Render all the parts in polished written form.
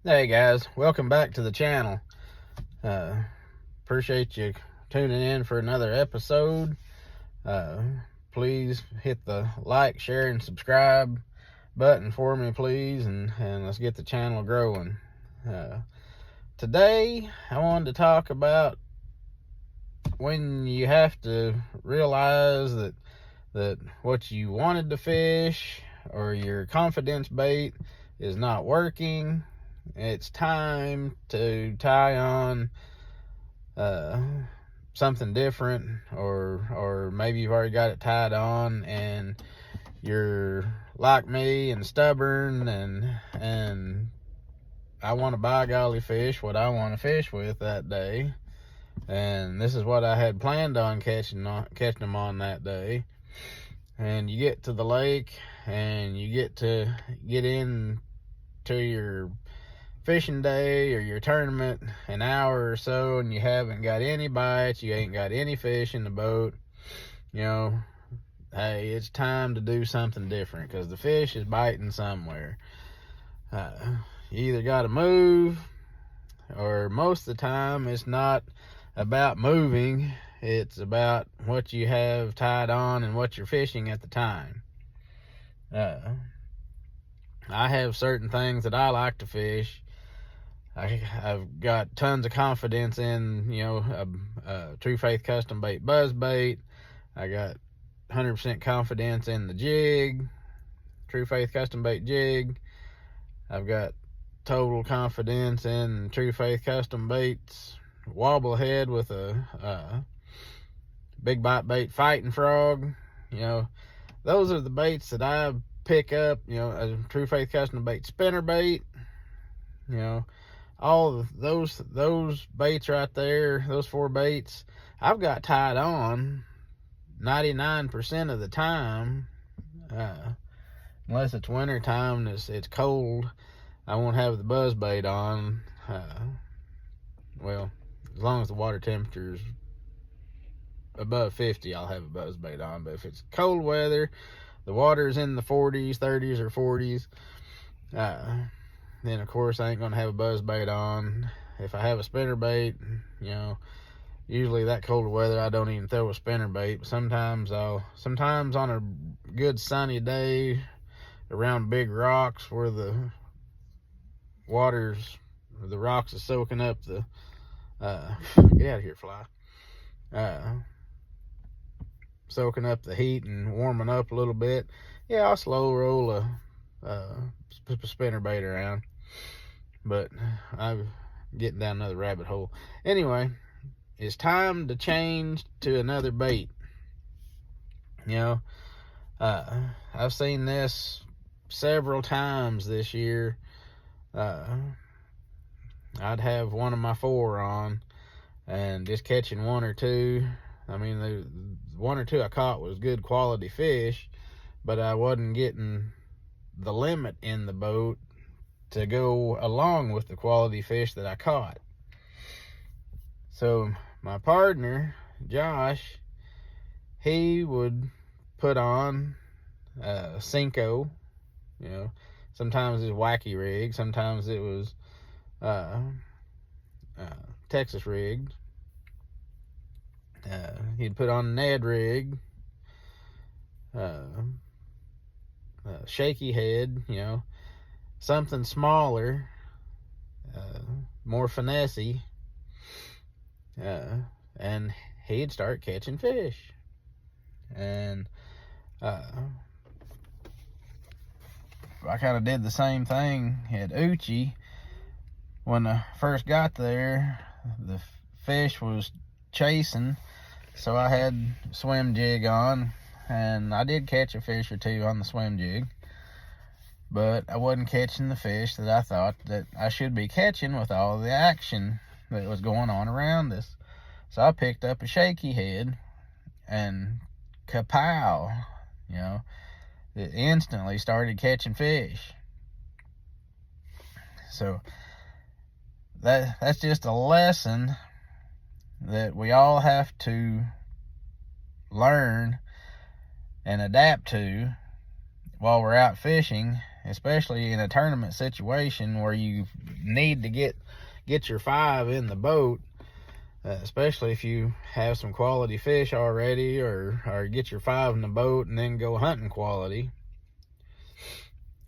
Hey guys, welcome back to the channel. Appreciate you tuning in for another episode. Please hit the like, share, and subscribe button for me, please, and let's get the channel growing. Today, I wanted to talk about when you have to realize that what you wanted to fish or your confidence bait is not working. It's time to tie on something different, or maybe you've already got it tied on and you're like me and stubborn and I want to by golly fish what I want to fish with that day, and this is what I had planned on catching them on that day. And you get to the lake and you get in to your fishing day or your tournament an hour or so, and you haven't got any bites, you ain't got any fish in the boat. Hey, it's time to do something different because the fish is biting somewhere. You either got to move, or most of the time it's not about moving, it's about what you have tied on and what you're fishing at the time. I have certain things that I like to fish. I've got tons of confidence in, a True Faith custom bait buzz bait. I got 100% confidence in the jig, True Faith custom bait jig. I've got total confidence in True Faith custom baits wobble head with a big bite bait Fighting Frog. Those are the baits that I pick up. A True Faith custom bait spinner bait. All of those baits right there, those four baits, I've got tied on 99% of the time. Unless it's winter time and it's cold, I won't have the buzz bait on. Well, as long as the water temperature is above 50, I'll have a buzz bait on. But if it's cold weather, the water's in the 40s, 30s, or 40s, then of course I ain't gonna have a buzz bait on. If I have a spinner bait, usually that colder weather I don't even throw a spinner bait. But sometimes on a good sunny day around big rocks where the rocks is soaking up the get out of here, fly. Soaking up the heat and warming up a little bit, I'll slow roll a spinner bait around. But I'm getting down another rabbit hole. Anyway, it's time to change to another bait. I've seen this several times this year. I'd have one of my four on and just catching one or two. I mean, the one or two I caught was good quality fish, but I wasn't getting the limit in the boat to go along with the quality fish that I caught. So my partner, Josh, he would put on Senko. Sometimes it was wacky rig, sometimes it was Texas rigged. He'd put on a Ned rig, shaky head, something smaller, more finessey, and he'd start catching fish. And I kind of did the same thing at Uchi. When I first got there, the fish was chasing, so I had swim jig on, and I did catch a fish or two on the swim jig, but I wasn't catching the fish that I thought that I should be catching with all the action that was going on around us. So I picked up a shaky head, and kapow, it instantly started catching fish. So that's just a lesson that we all have to learn and adapt to while we're out fishing, especially in a tournament situation where you need to get your 5 in the boat, especially if you have some quality fish already, or get your 5 in the boat and then go hunting quality.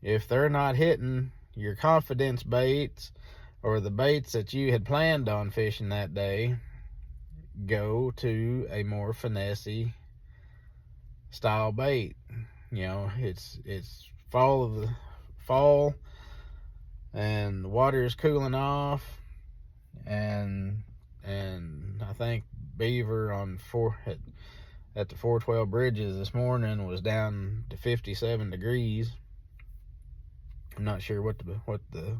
If they're not hitting your confidence baits or the baits that you had planned on fishing that day, go to a more finessey style bait. It's fall and the water is cooling off, and I think beaver at the 412 bridges this morning was down to 57 degrees. I'm not sure what the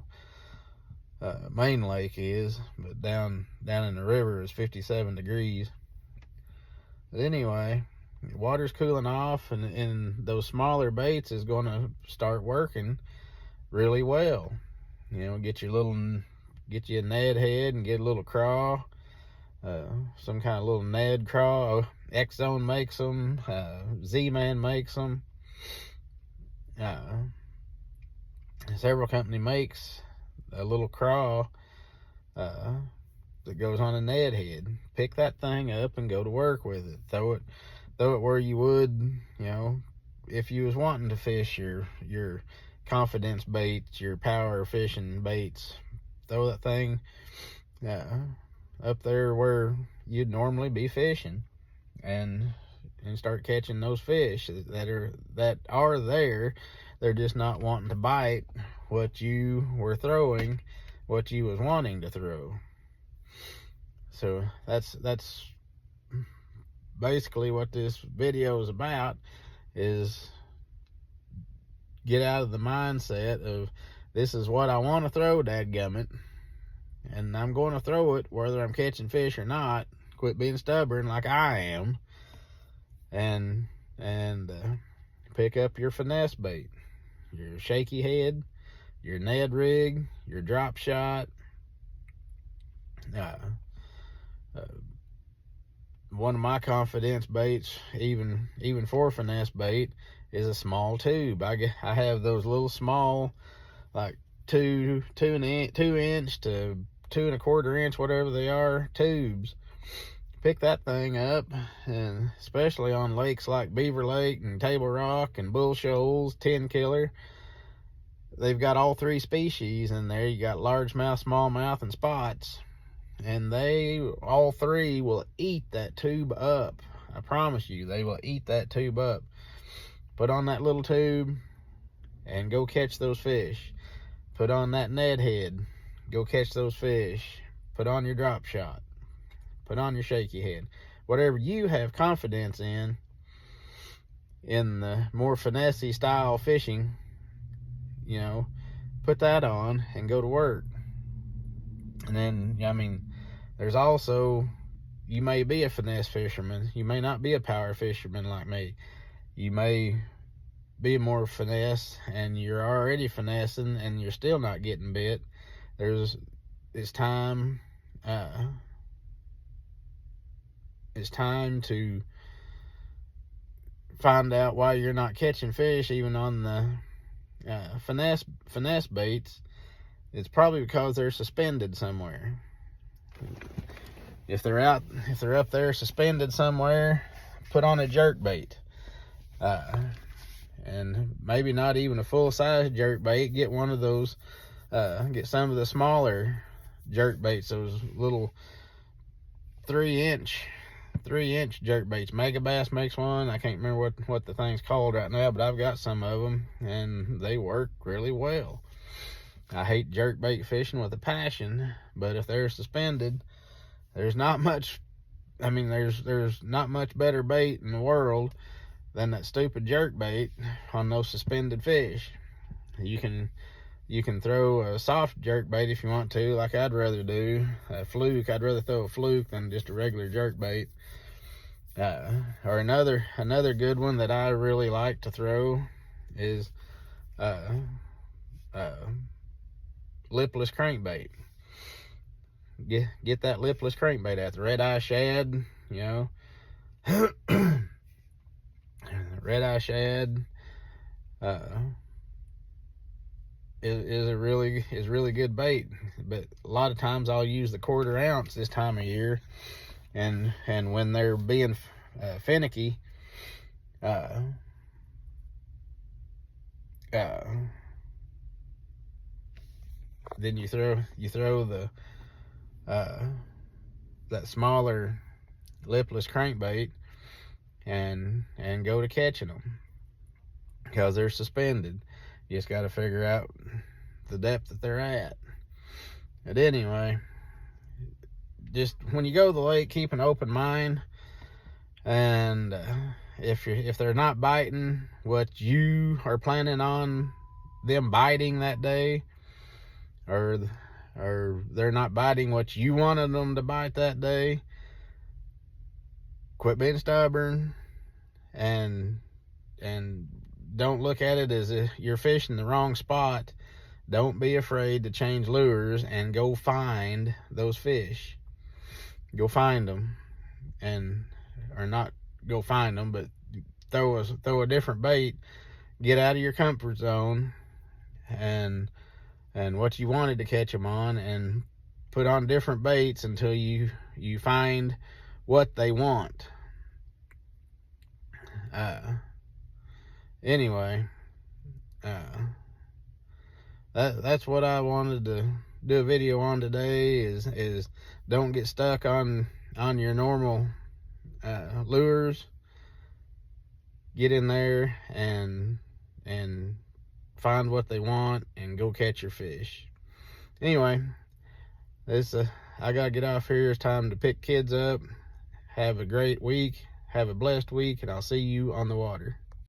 main lake is, but down in the river is 57 degrees. But anyway, the water's cooling off, and those smaller baits is going to start working really well. Get you a Ned head and get a little craw, some kind of little Ned craw. X-Zone makes them, Z-Man makes them. Several company makes a little craw that goes on a Ned head. Pick that thing up and go to work with it. Throw it where you would, if you was wanting to fish your confidence baits, your power fishing baits. Throw that thing up there where you'd normally be fishing, and start catching those fish that are there. They're just not wanting to bite what you were throwing, what you was wanting to throw. So that's basically what this video is about, is get out of the mindset of, this is what I want to throw, dadgummit, and I'm going to throw it whether I'm catching fish or not. Quit being stubborn like I am, and pick up your finesse bait, your shaky head, your Ned rig, your drop shot. One of my confidence baits, even for finesse bait, is a small tube. I have those little small, like 2 inch to 2 1/4 inch, whatever they are, tubes. Pick that thing up, and especially on lakes like Beaver Lake and Table Rock and Bull Shoals, 10 Killer, they've got all 3 species in there. You got largemouth, smallmouth, and spots, and all 3 will eat that tube up. I promise you, they will eat that tube up. Put on that little tube and go catch those fish. Put on that Ned head, go catch those fish. Put on your drop shot. Put on your shaky head. Whatever you have confidence in the more finessey style fishing, put that on and go to work. And then, there's also, you may be a finesse fisherman. You may not be a power fisherman like me. You may be more finesse, and you're already finessing and you're still not getting bit. It's time to find out why you're not catching fish, even on the finesse baits. It's probably because they're suspended somewhere. If they're up there suspended somewhere, put on a jerk bait, and maybe not even a full size jerk bait. Get one of those. Get some of the smaller jerk baits, those little 3-inch jerk baits. Megabass makes one. I can't remember what the thing's called right now, but I've got some of them, and they work really well. I hate jerk bait fishing with a passion, but if they're suspended, there's not much better bait in the world than that stupid jerk bait on those suspended fish. You can throw a soft jerk bait if you want to, like I'd rather do. A fluke, I'd rather throw a fluke than just a regular jerk bait. Or another good one that I really like to throw is lipless crankbait. Get that lipless crankbait out. The red-eye shad, red-eye shad, is really good bait. But a lot of times I'll use the 1/4 ounce this time of year, and when they're being finicky, then you throw the that smaller lipless crankbait and go to catching them, because they're suspended. You just got to figure out the depth that they're at. But anyway, just when you go to the lake, keep an open mind, and if they're not biting what you are planning on them biting that day, or they're not biting what you wanted them to bite that day, quit being stubborn, and don't look at it as if you're fishing the wrong spot. Don't be afraid to change lures and go find those fish. Go find them, or not go find them, but throw a different bait. Get out of your comfort zone and what you wanted to catch them on, and put on different baits until you find what they want. Anyway, that's what I wanted to do a video on today, is don't get stuck on your normal lures. Get in there and find what they want and go catch your fish. Anyway, I gotta get off here. It's time to pick kids up. Have a great week. Have a blessed week, and I'll see you on the water.